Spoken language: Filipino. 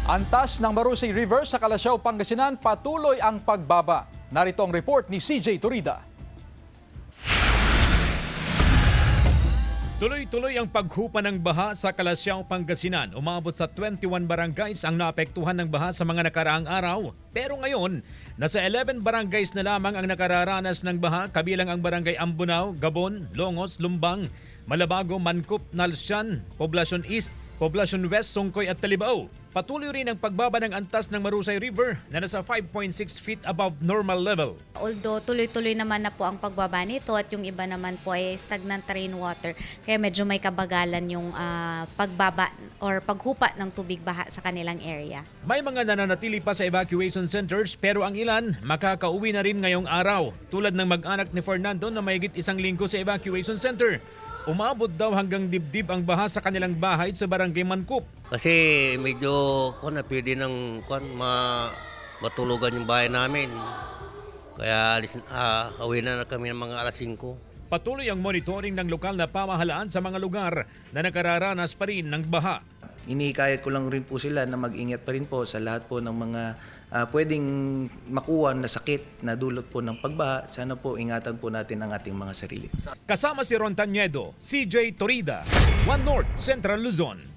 Antas ng Marusay River sa Calasiao, Pangasinan, patuloy ang pagbaba. Narito ang report ni CJ Turida. Tuloy-tuloy ang paghupa ng baha sa Calasiao, Pangasinan. Umabot sa 21 barangays ang naapektuhan ng baha sa mga nakaraang araw. Pero ngayon, nasa 11 barangays na lamang ang nakararanas ng baha, kabilang ang barangay Ambunao, Gabon, Longos, Lumbang, Malabago, Mancup, Nalsyan, Poblacion East, Poblacion West, Sungkoy at Talibao. Patuloy rin ang pagbaba ng antas ng Marusay River na nasa 5.6 feet above normal level. Although tuloy-tuloy naman na po ang pagbaba nito at yung iba naman po ay stagnant rainwater, kaya medyo may kabagalan yung pagbaba or paghupa ng tubig baha sa kanilang area. May mga nananatili pa sa evacuation centers pero ang ilan makakauwi na rin ngayong araw. Tulad ng mag-anak ni Fernando na mahigit 1 linggo sa evacuation center. Umabot daw hanggang dibdib ang baha sa kanilang bahay sa barangay Mancup. Kasi medyo pwede nang matulugan yung bahay namin. Kaya away na kami ng mga alas 5. Patuloy ang monitoring ng lokal na pamahalaan sa mga lugar na nakararanas pa rin ng baha. Inikayat ko lang rin po sila na mag-ingat pa rin po sa lahat po ng mga pwedeng makuha na sakit na dulot po ng pagbaha. Sana po ingatan po natin ang ating mga sarili. Kasama si Ron Tanyedo, CJ Torida, One North, Central Luzon.